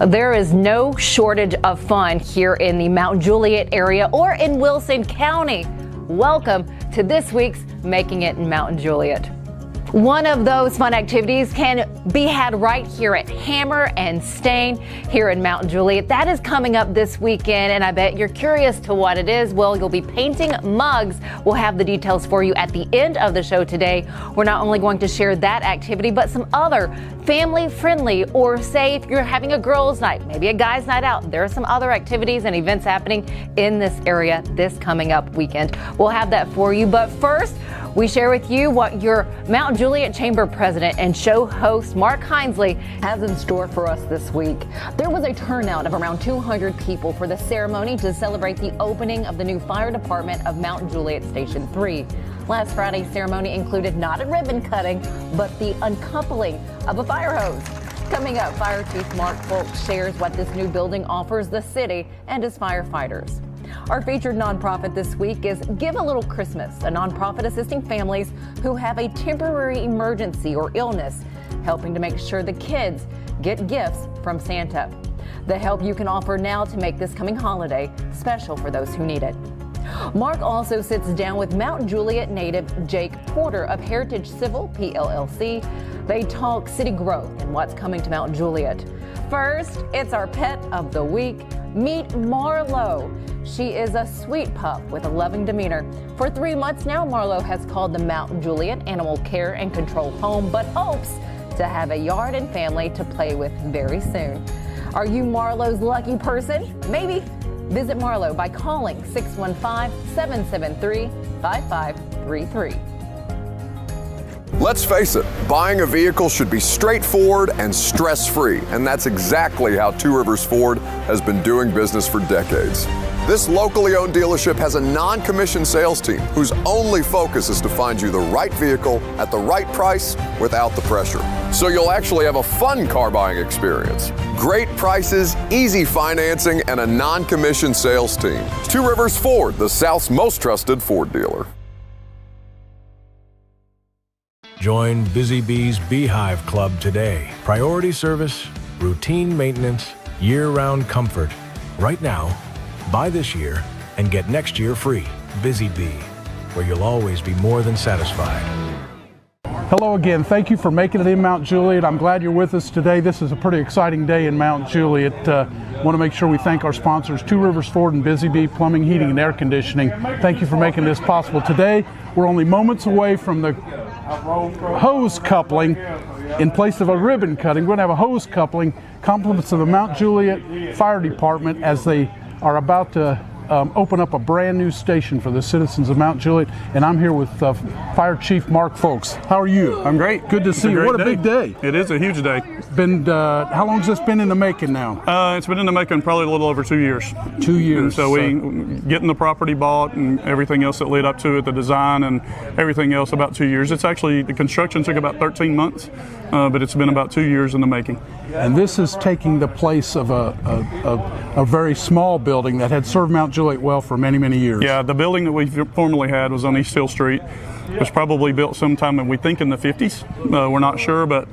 There is no shortage of fun here in the Mount Juliet area or in Wilson County. Welcome to this week's Making It in Mount Juliet. One of those fun activities can be had right here at Hammer and Stain here in Mount Juliet. That is coming up this weekend, and I bet you're curious to what it is. Well, you'll be painting mugs. We'll have the details for you at the end of the show today. We're not only going to share that activity, but some other family-friendly, or say if you're having a girls' night, maybe a guys' night out, there are some other activities and events happening in this area this coming up weekend. We'll have that for you, but first, we share with you what your Mount Juliet Chamber President and show host Mark Hinesley has in store for us this week. There was a turnout of around 200 people for the ceremony to celebrate the opening of the new fire department of Mount Juliet Station 3. Last Friday's ceremony included not a ribbon cutting, but the uncoupling of a fire hose. Coming up, Fire Chief Mark Folks shares what this new building offers the city and its firefighters. Our featured nonprofit this week is Give a Little Christmas, a nonprofit assisting families who have a temporary emergency or illness, helping to make sure the kids get gifts from Santa. The help you can offer now to make this coming holiday special for those who need it. Mark also sits down with Mount Juliet native Jake Porter of Heritage Civil PLLC. They talk city growth and what's coming to Mount Juliet. First, it's our pet of the week. Meet Marlo. She is a sweet pup with a loving demeanor. For 3 months now, Marlo has called the Mount Juliet Animal Care and Control home, but hopes to have a yard and family to play with very soon. Are you Marlo's lucky person? Maybe. Visit Marlo by calling 615-773-5533. Let's face it, buying a vehicle should be straightforward and stress-free, and that's exactly how Two Rivers Ford has been doing business for decades. This locally owned dealership has a non-commissioned sales team whose only focus is to find you the right vehicle at the right price without the pressure. So you'll actually have a fun car buying experience. Great prices, easy financing, and a non-commissioned sales team. Two Rivers Ford, the South's most trusted Ford dealer. Join Busy Bee's Beehive Club today. Priority service, routine maintenance, year-round comfort. Right now, buy this year and get next year free. Busy Bee, where you'll always be more than satisfied. Hello again. Thank you for making it in Mount Juliet. I'm glad you're with us today. This is a pretty exciting day in Mount Juliet. Want to make sure we thank our sponsors, Two Rivers Ford and Busy Bee Plumbing, Heating, and Air Conditioning. Thank you for making this possible. Today, we're only moments away from the hose coupling. In place of a ribbon cutting, we're going to have a hose coupling, compliments of the Mount Juliet Fire Department as they are about to open up a brand new station for the citizens of Mount Juliet. And I'm here with Fire Chief Mark Folks. How are you? I'm great. Good to see you. What a big day. It is a huge day. How long has this been in the making now? It's been in the making probably a little over 2 years. 2 years. And so we getting the property bought and everything else that led up to it, the design and everything else, about 2 years. It's actually, the construction took about 13 months, but it's been about 2 years in the making. And this is taking the place of a very small building that had served Mount Juliet well for many, many years. Yeah, the building that we formerly had was on East Hill Street. It was probably built sometime we think in the 50s. We're not sure, but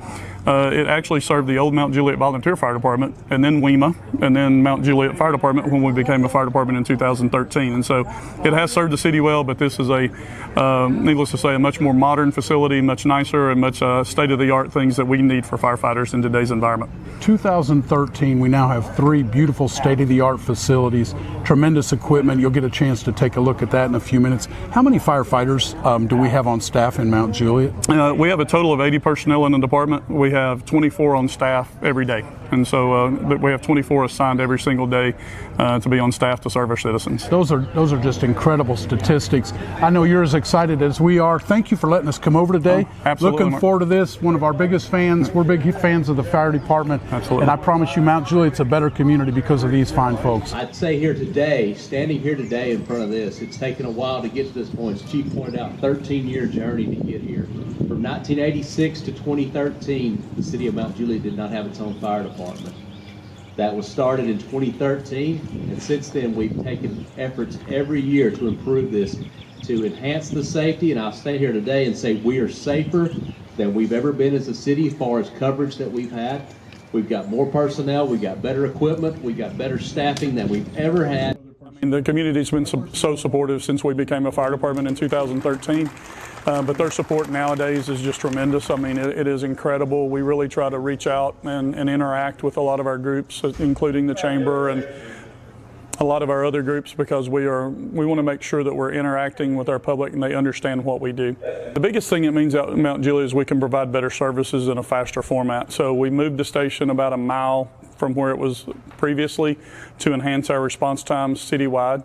it actually served the old Mount Juliet Volunteer Fire Department, and then WEMA, and then Mount Juliet Fire Department when we became a fire department in 2013. And so it has served the city well, but this is needless to say, a much more modern facility, much nicer, and much state-of-the-art things that we need for firefighters in today's environment. 2013, we now have 3 beautiful state-of-the-art facilities, tremendous equipment. You'll get a chance to take a look at that in a few minutes. How many firefighters do we have on staff in Mount Juliet? We have a total of 80 personnel in the department. We have 24 on staff every day. And so we have 24 assigned every single day to be on staff to serve our citizens. Those are just incredible statistics. I know you're as excited as we are. Thank you for letting us come over today. Absolutely. Looking forward to this. One of our biggest fans. We're big fans of the fire department. Absolutely. And I promise you, Mount Juliet's a better community because of these fine folks. I'd say here today, standing here today in front of this, it's taken a while to get to this point. As Chief pointed out, 13-year journey to get here. From 1986 to 2013, the city of Mount Juliet did not have its own fire department. That was started in 2013, and since then we've taken efforts every year to improve this, to enhance the safety, and I'll stand here today and say we are safer than we've ever been as a city as far as coverage that we've had. We've got more personnel, we've got better equipment, we've got better staffing than we've ever had. And the community's been so supportive since we became a fire department in 2013. But their support nowadays is just tremendous. I mean, it is incredible. We really try to reach out and interact with a lot of our groups, including the chamber and a lot of our other groups, because we want to make sure that we're interacting with our public and they understand what we do. The biggest thing it means out in Mount Juliet is we can provide better services in a faster format. So we moved the station about a mile from where it was previously to enhance our response times citywide.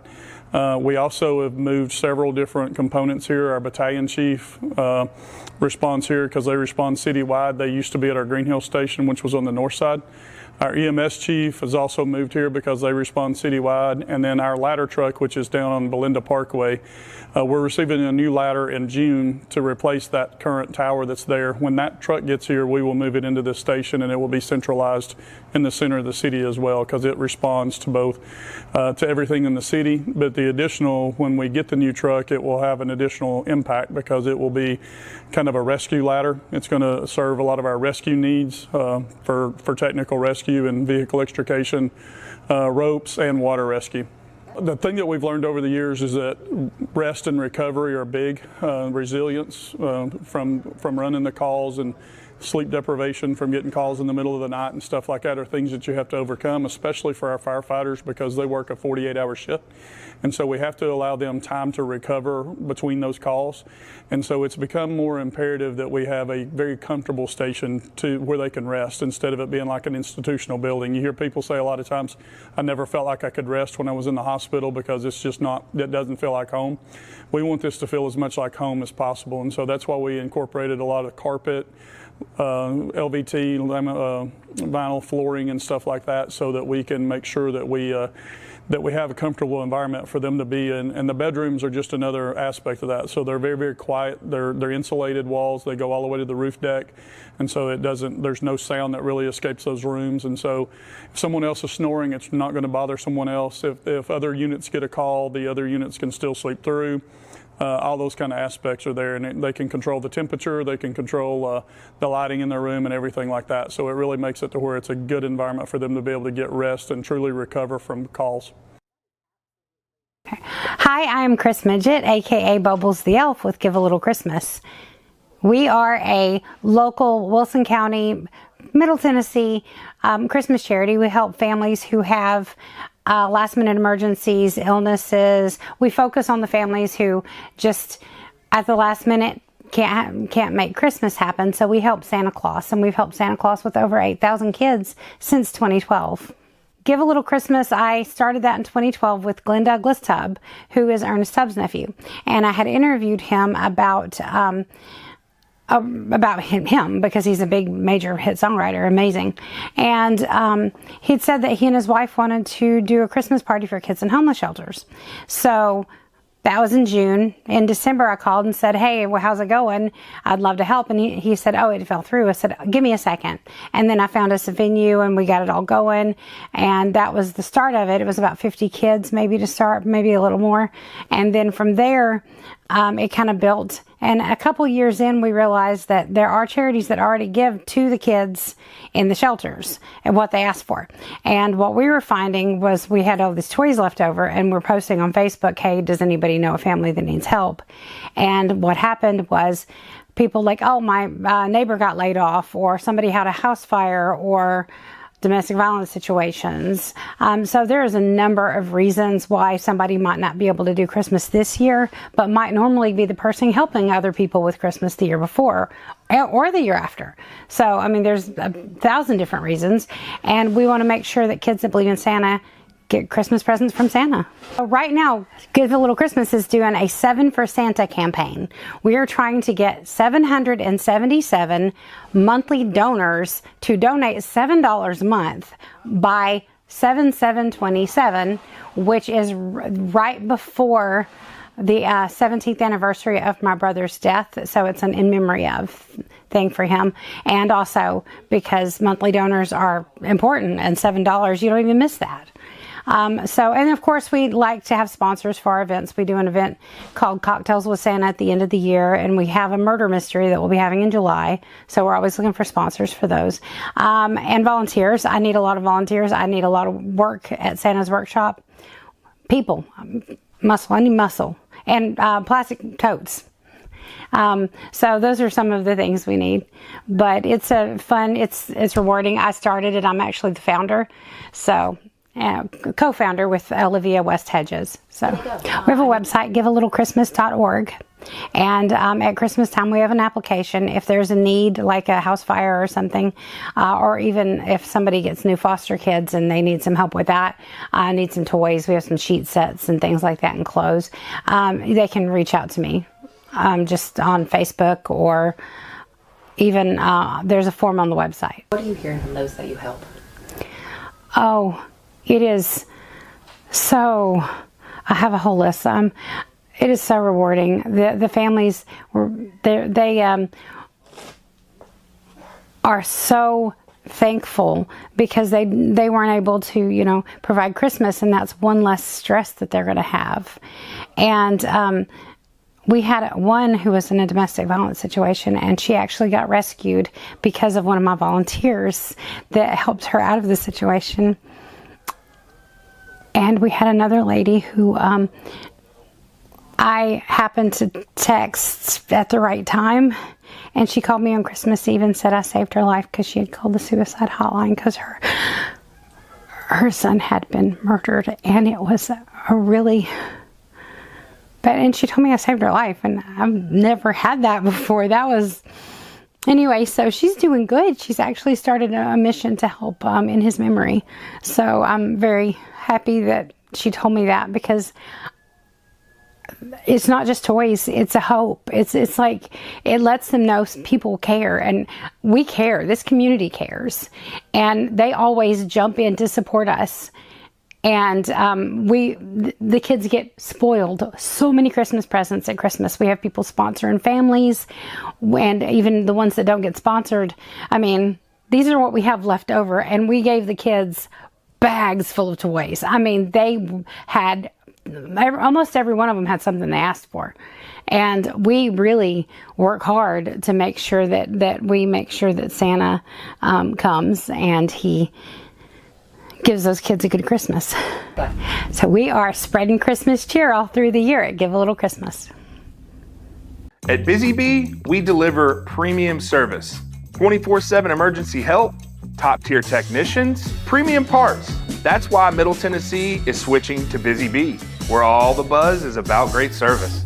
We also have moved several different components here. Our battalion chief responds here because they respond citywide. They used to be at our Green Hill station, which was on the north side. Our EMS chief has also moved here because they respond citywide. And then our ladder truck, which is down on Belinda Parkway, we're receiving a new ladder in June to replace that current tower that's there. When that truck gets here, we will move it into this station and it will be centralized in the center of the city as well, because it responds to both, to everything in the city. But the additional, when we get the new truck, it will have an additional impact because it will be kind of a rescue ladder. It's going to serve a lot of our rescue needs for technical rescue and vehicle extrication, ropes, and water rescue. The thing that we've learned over the years is that rest and recovery are big. Resilience from running the calls and sleep deprivation from getting calls in the middle of the night and stuff like that are things that you have to overcome, especially for our firefighters, because they work a 48-hour shift. And so we have to allow them time to recover between those calls. And so it's become more imperative that we have a very comfortable station where they can rest instead of it being like an institutional building. You hear people say a lot of times, I never felt like I could rest when I was in the hospital because it's just not, it doesn't feel like home. We want this to feel as much like home as possible. And so that's why we incorporated a lot of carpet, LVT, vinyl flooring and stuff like that, so that we can make sure that we have a comfortable environment for them to be in. And the bedrooms are just another aspect of that. So they're very, very quiet. They're insulated walls. They go all the way to the roof deck. And so there's no sound that really escapes those rooms. And so if someone else is snoring, it's not going to bother someone else. If other units get a call, the other units can still sleep through. All those kind of aspects are there, and they can control the temperature, they can control the lighting in their room and everything like that. So it really makes it to where it's a good environment for them to be able to get rest and truly recover from calls. Hi, I'm Chris Midget, aka Bubbles the Elf with Give a Little Christmas. We are a local Wilson County, Middle Tennessee Christmas charity. We help families who have last minute emergencies, illnesses. We focus on the families who just at the last minute can't make Christmas happen. So we help Santa Claus, and we've helped Santa Claus with over 8,000 kids since 2012. Give a Little Christmas, I started that in 2012 with Glenn Douglas Tubb, who is Ernest Tubb's nephew. And I had interviewed him about him because he's a big major hit songwriter, amazing. And he'd said that he and his wife wanted to do a Christmas party for kids in homeless shelters. So that was in June. In December, I called and said, hey, well, how's it going? I'd love to help. And he said, oh, it fell through. I said, give me a second. And then I found us a venue and we got it all going. And that was the start of it. It was about 50 kids maybe to start, maybe a little more. And then from there, it kind of built. And a couple years in, we realized that there are charities that already give to the kids in the shelters and what they asked for. And what we were finding was we had all these toys left over, and we're posting on Facebook, hey, does anybody know a family that needs help? And what happened was people like, oh, my neighbor got laid off, or somebody had a house fire, or domestic violence situations. So there is a number of reasons why somebody might not be able to do Christmas this year, but might normally be the person helping other people with Christmas the year before or the year after. So, I mean, there's 1,000 different reasons, and we want to make sure that kids that believe in Santa get Christmas presents from Santa. So right now, Give a Little Christmas is doing a 7 for Santa campaign. We are trying to get 777 monthly donors to donate $7 a month by 7/7/27, which is right before the 17th anniversary of my brother's death. So it's an in memory of thing for him. And also because monthly donors are important, and $7, you don't even miss that. And of course, we like to have sponsors for our events. We do an event called Cocktails with Santa at the end of the year, and we have a murder mystery that we'll be having in July. So we're always looking for sponsors for those. And volunteers. I need a lot of volunteers. I need a lot of work at Santa's workshop. People, muscle. I need muscle. And plastic totes. So those are some of the things we need, but it's a fun, it's rewarding. I started it. I'm actually the founder. So co-founder with Olivia West Hedges. So we have a website, givealittle.christmas.org. And at Christmas time, we have an application. If there's a need, like a house fire or something, or even if somebody gets new foster kids and they need some help with that, need some toys, we have some sheet sets and things like that and clothes, they can reach out to me. Just on Facebook, or even there's a form on the website. What are you hearing from those that you help? Oh, it is so, I have a whole list. It is so rewarding. The families, they are so thankful because they weren't able to, provide Christmas, and that's one less stress that they're going to have. And we had one who was in a domestic violence situation, and she actually got rescued because of one of my volunteers that helped her out of the situation. And we had another lady who I happened to text at the right time, and she called me on Christmas Eve and said I saved her life because she had called the suicide hotline because her son had been murdered, and it was a really... And she told me I saved her life, and I've never had that before. Anyway, so she's doing good. She's actually started a mission to help in his memory. So I'm very happy that she told me that, because it's not just toys, it's a hope. It's like, it lets them know people care, and we care. This community cares, and they always jump in to support us. And the kids get spoiled. So many Christmas presents at Christmas. We have people sponsoring families, and even the ones that don't get sponsored. I mean, these are what we have left over, and we gave the kids bags full of toys. I mean, they had, almost every one of them had something they asked for. And we really work hard to make sure that we make sure that Santa comes and he gives those kids a good Christmas. So we are spreading Christmas cheer all through the year at Give a Little Christmas. At Busy Bee, we deliver premium service, 24/7 emergency help, top-tier technicians, premium parts. That's why Middle Tennessee is switching to Busy Bee, where all the buzz is about great service.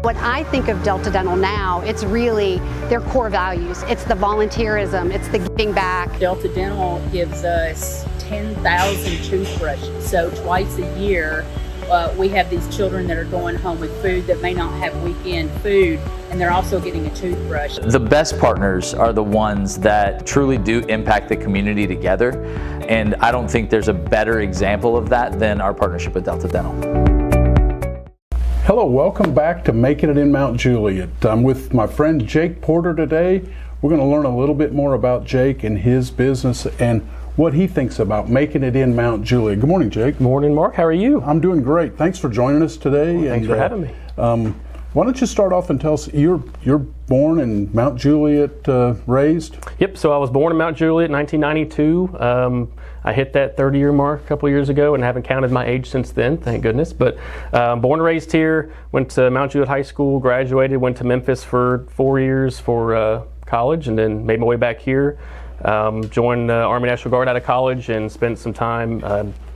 When I think of Delta Dental now, it's really their core values. It's the volunteerism, it's the giving back. Delta Dental gives us 10,000 toothbrushes. So twice a year, we have these children that are going home with food that may not have weekend food, and they're also getting a toothbrush. The best partners are the ones that truly do impact the community together, and I don't think there's a better example of that than our partnership with Delta Dental. Hello, welcome back to Making It in Mount Juliet. I'm with my friend Jake Porter today. We're going to learn a little bit more about Jake and his business and what he thinks about making it in Mount Juliet. Good morning, Jake. Good morning, Mark. How are you? I'm doing great. Thanks for joining us today. Well, thanks for having me. Why don't you start off and tell us, you're born in Mount Juliet, raised? Yep, so I was born in Mount Juliet in 1992. I hit that 30-year mark a couple years ago and haven't counted my age since then, thank goodness. But born and raised here, went to Mount Juliet High School, graduated, went to Memphis for 4 years for college, and then made my way back here. Joined the Army National Guard out of college and spent some time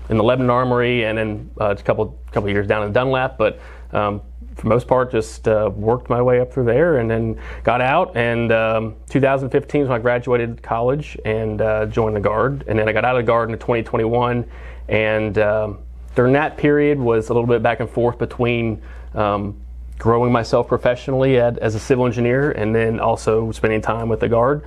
in the Lebanon Armory, and then a couple years down in Dunlap. But for most part, just worked my way up through there, and then got out. And 2015 was when I graduated college and joined the Guard. And then I got out of the Guard in 2021. And during that period was a little bit back and forth between growing myself professionally as a civil engineer, and then also spending time with the Guard.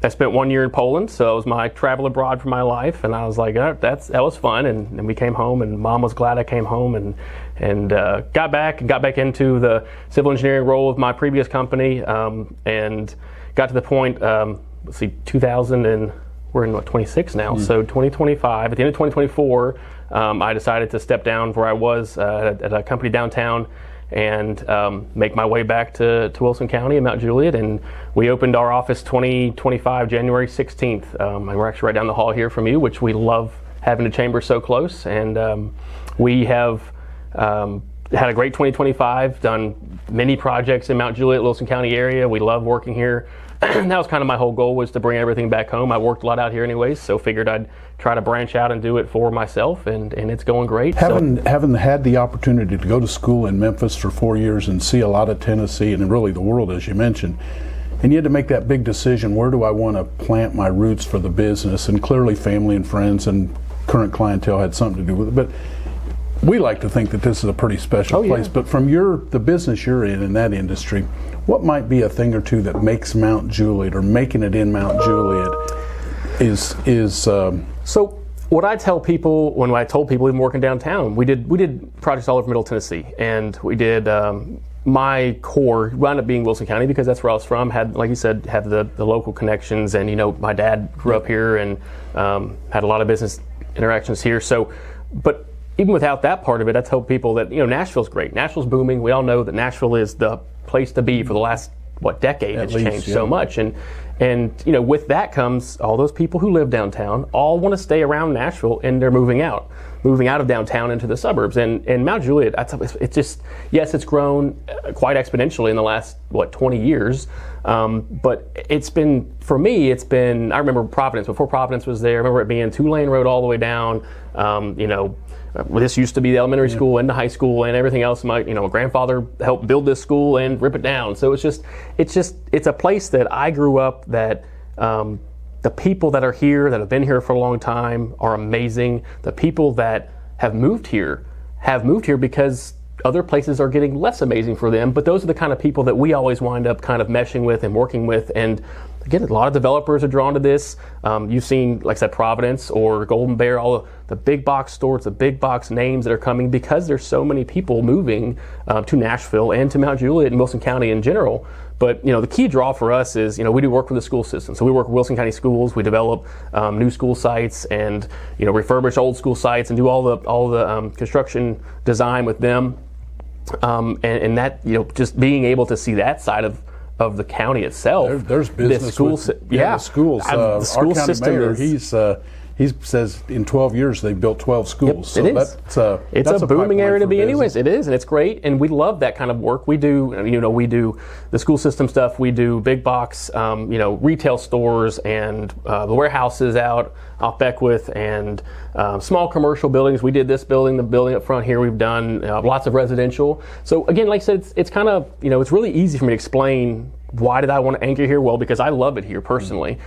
I spent 1 year in Poland, so it was my travel abroad for my life, and I was like, that was fun, and we came home, and Mom was glad I came home, and got back into the civil engineering role of my previous company, and got to the point let's see, 2000 and we're in 26 now. So 2025, at the end of 2024, I decided to step down where I was at a company downtown and make my way back to Wilson County in Mount Juliet. And we opened our office 2025, January 16th. And we're actually right down the hall here from you, which we love having the chamber so close. And we have had a great 2025, done many projects in Mount Juliet, Wilson County area. We love working here. That was kind of my whole goal, was to bring everything back home. I worked a lot out here anyways, so figured I'd try to branch out and do it for myself, and it's going great. Having had the opportunity to go to school in Memphis for 4 years and see a lot of Tennessee and really the world, as you mentioned, and you had to make that big decision, where do I want to plant my roots for the business? And clearly family and friends and current clientele had something to do with it. But we like to think that this is a pretty special place. But from the business you're in that industry, what might be a thing or two that makes Mount Juliet, or making it in Mount Juliet, So what I tell people, when I told people even working downtown, we did projects all over Middle Tennessee, and we did my core wound up being Wilson County because that's where I was from. Had, like you said, had the local connections, and my dad grew up here and had a lot of business interactions here. So, but even without that part of it, I tell people that Nashville's great. Nashville's booming. We all know that Nashville is the place to be for the last decade. It's changed so much, and with that comes all those people who live downtown all want to stay around Nashville, and they're moving out of downtown into the suburbs. And Mount Juliet, it's just, yes, it's grown quite exponentially in the last 20 years, but it's been, for me, I remember Providence, before Providence was there. I remember it being 2-lane road all the way down. This used to be the elementary school and the high school and everything else. My grandfather helped build this school and rip it down. So it's a place that I grew up, that the people that are here, that have been here for a long time, are amazing. The people that have moved here because other places are getting less amazing for them. But those are the kind of people that we always wind up kind of meshing with and working with. And again, a lot of developers are drawn to this. You've seen, like I said, Providence or Golden Bear, all the big box stores, the big box names that are coming because there's so many people moving to Nashville and to Mount Juliet and Wilson County in general. But the key draw for us is we do work with the school system. So we work with Wilson County schools. We develop new school sites and refurbish old school sites and do all the construction design with them. And that just being able to see that side of the county itself. There's business the school, the schools. The school our county system mayor, he says in 12 years they've built 12 schools. Yep, it is. It's a booming area to be anyways. It is, and it's great, and we love that kind of work. We do, we do the school system stuff. We do big box, retail stores and the warehouses out off Beckwith, and small commercial buildings. We did this building, the building up front here. We've done lots of residential. So again, like I said, it's kind of, it's really easy for me to explain. Why did I want to anchor here? Well, because I love it here personally.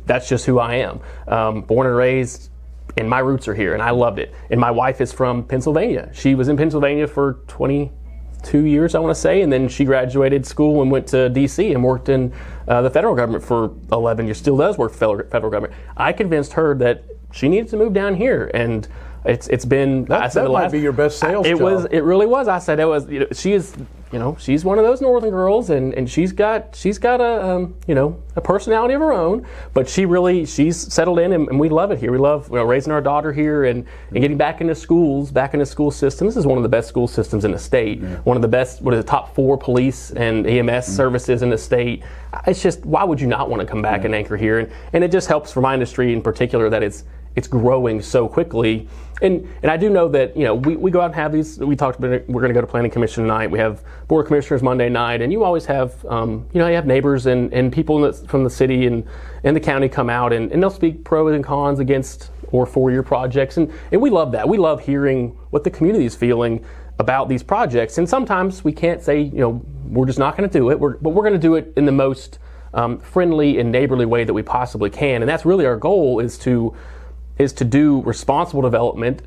That's just who I am. Born and raised, and my roots are here, and I loved it. And my wife is from Pennsylvania. She was in Pennsylvania for 22 years, I want to say, and then she graduated school and went to D.C. and worked in the federal government for 11 years. Still does work for federal government. I convinced her that she needed to move down here, and it's been. That might be your best sales job. It really was. I said it was. She is. She's one of those northern girls, and she's got a personality of her own. But she's settled in, and we love it here. We love raising our daughter here and getting back into schools, back into school systems. This is one of the best school systems in the state. Yeah. One of the best. What are the top 4 police and EMS services in the state? It's just, why would you not want to come back and anchor here? And it just helps for my industry in particular that it's growing so quickly. And I do know that we go out and have these. We talked about it, we're going to go to Planning Commission tonight. We have Board of Commissioners Monday night, and you always have you have neighbors and people from the city and the county come out and they'll speak pros and cons against or for your projects, and we love that. We love hearing what the community is feeling about these projects. And sometimes we can't say we're just not going to do it, but we're going to do it in the most friendly and neighborly way that we possibly can. And that's really our goal, is to do responsible development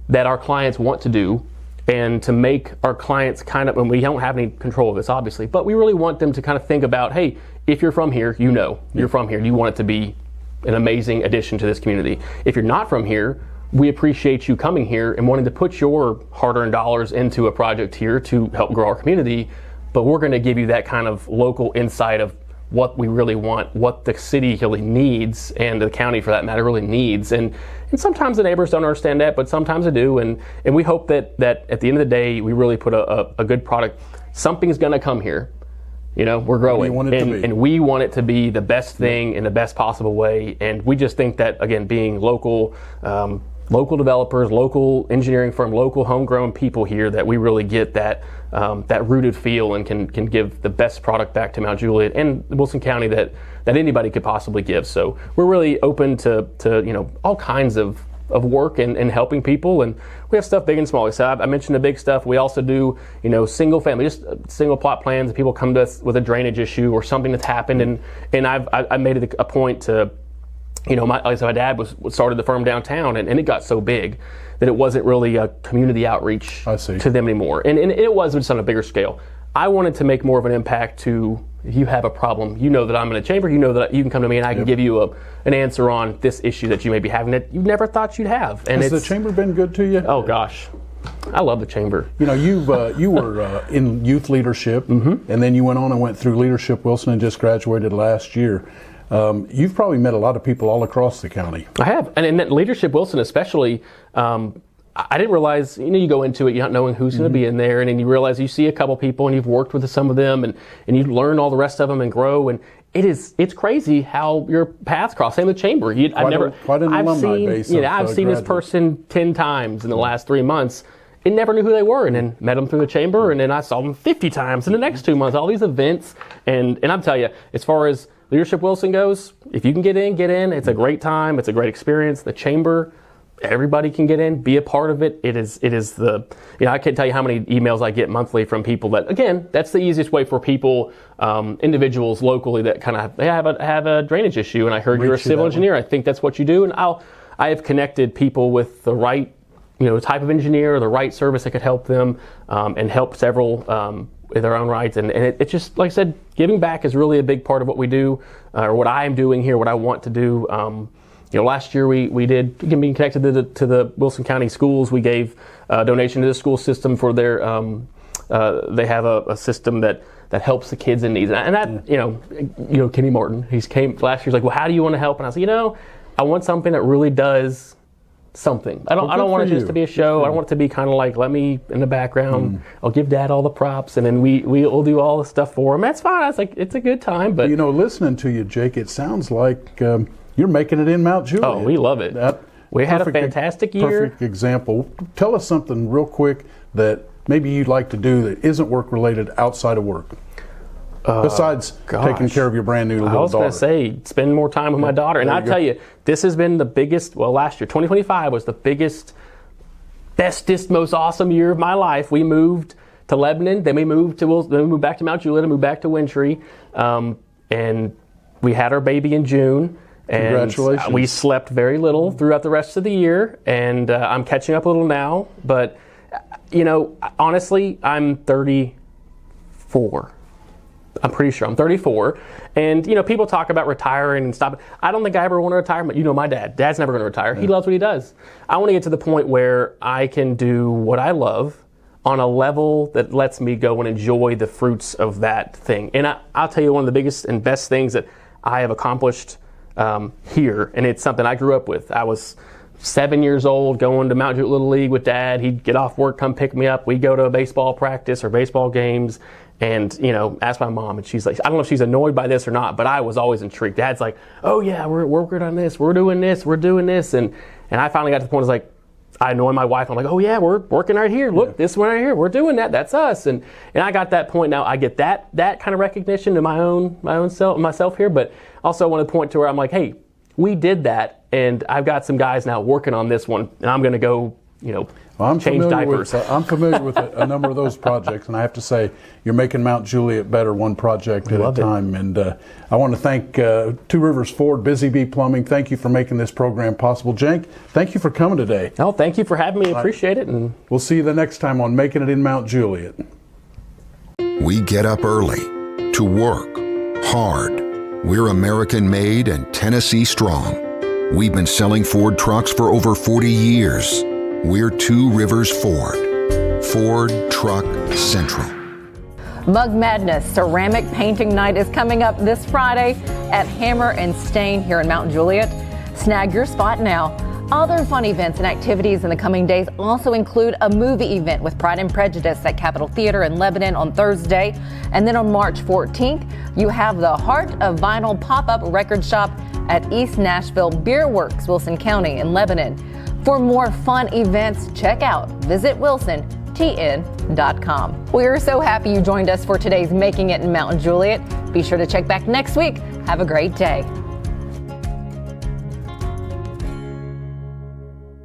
that our clients want to do, and to make our clients and we don't have any control of this obviously, but we really want them to kind of think about, hey, if you're from here, you're from here, you want it to be an amazing addition to this community. If you're not from here, we appreciate you coming here and wanting to put your hard-earned dollars into a project here to help grow our community, but we're going to give you that kind of local insight of what we really want, what the city really needs, and the county for that matter really needs. And sometimes the neighbors don't understand that, but sometimes they do. And we hope that at the end of the day, we really put a good product. Something's going to come here. We're growing, and we want it to be the best thing in the best possible way. And we just think that, again, being local developers, local engineering firm, local homegrown people here, that we really get that rooted feel and can give the best product back to Mount Juliet and Wilson County that anybody could possibly give. So we're really open to all kinds of work and helping people, and we have stuff big and small. So I mentioned the big stuff. We also do single family, just single plot plans. People come to us with a drainage issue or something that's happened, and I made it a point to, my dad started the firm downtown, and it got so big that it wasn't really a community outreach to them anymore, and it was just on a bigger scale. I wanted to make more of an impact to, if you have a problem, that I'm in a chamber, that you can come to me and I can give you an answer on this issue that you may be having that you never thought you'd have. And has the chamber been good to you? Oh gosh, I love the chamber. You were in youth leadership, and then you went through Leadership Wilson and just graduated last year. You've probably met a lot of people all across the county. I have, and in Leadership Wilson especially, I didn't realize, you go into it, you're not knowing who's going to be in there, and then you realize you see a couple people and you've worked with some of them, and you learn all the rest of them and grow, and it's crazy how your paths cross. Same with chamber. Quite an alumni base. I've seen this person 10 times in the last 3 months and never knew who they were, and then met them through the chamber, and then I saw them 50 times in the next 2 months, all these events, and I'm telling you, as far as Leadership Wilson goes, if you can get in. It's a great time. It's a great experience. The chamber, everybody can get in, be a part of it. It is I can't tell you how many emails I get monthly from people that, again, that's the easiest way for people, individuals locally that kind of have a drainage issue, and I heard you're a civil engineer. I think that's what you do, and I have connected people with the right type of engineer or the right service that could help them, and help several in their own rights, and it's just, like I said, giving back is really a big part of what we do, or what I am doing here, what I want to do. Last year we did, being connected to the Wilson County schools, we gave a donation to the school system for their, they have a system that helps the kids in need. And that, Kenny Martin, he came last year, he's like, well, how do you want to help? And I said, I want something that really does something. I don't want it just to be a show. I don't want it to be kind of like, let me in the background, I'll give Dad all the props, and then we'll do all the stuff for him. That's fine. I was like, it's a good time. But listening to you, Jake, it sounds like you're making it in Mount Juliet. Oh, we love it. We had a fantastic year. Perfect example. Tell us something real quick that maybe you'd like to do that isn't work related outside of work. Besides taking care of your brand new little daughter. I was going to say, spend more time with my daughter. And I tell you, this has been the biggest, last year, 2025 was the biggest, bestest, most awesome year of my life. We moved to Lebanon, then we moved back to Mount Juliet, and moved back to Wintry. And we had our baby in June. And congratulations. We slept very little throughout the rest of the year, and I'm catching up a little now. But, honestly, I'm 34. I'm pretty sure I'm 34, and people talk about retiring and stuff. I don't think I ever want to retire, but my dad. Dad's never going to retire. He loves what he does. I want to get to the point where I can do what I love on a level that lets me go and enjoy the fruits of that thing. And I'll tell you, one of the biggest and best things that I have accomplished here, and it's something I grew up with. I was 7 years old, going to Mount Juliet Little League with Dad. He'd get off work, come pick me up. We'd go to a baseball practice or baseball games, and ask my mom, and she's like, I don't know if she's annoyed by this or not, but I was always intrigued. Dad's like, oh yeah, we're working on this, we're doing this, and I finally got to the point, I was like, I annoy my wife. I'm like, oh yeah, we're working right here. Look, this one right here, we're doing that. That's us. And I got that point now. I get that kind of recognition to myself here, but also I want to point to where I'm like, hey, we did that, and I've got some guys now working on this one, and I'm going to go, change diapers. I'm familiar with a number of those projects, and I have to say, you're making Mount Juliet better one project at a time. And I want to thank Two Rivers Ford, Busy Bee Plumbing. Thank you for making this program possible. Cenk, thank you for coming today. Oh, thank you for having me. Appreciate it. And we'll see you the next time on Making It in Mount Juliet. We get up early to work hard. We're American made and Tennessee strong. We've been selling Ford trucks for over 40 years. We're Two Rivers Ford. Ford Truck Central. Mug Madness Ceramic Painting Night is coming up this Friday at Hammer and Stain here in Mount Juliet. Snag your spot now. Other fun events and activities in the coming days also include a movie event with Pride and Prejudice at Capitol Theater in Lebanon on Thursday. And then on March 14th, you have the Heart of Vinyl pop-up record shop at East Nashville Beer Works, Wilson County in Lebanon. For more fun events, check out visitwilsontn.com. We are so happy you joined us for today's Making It in Mount Juliet. Be sure to check back next week. Have a great day.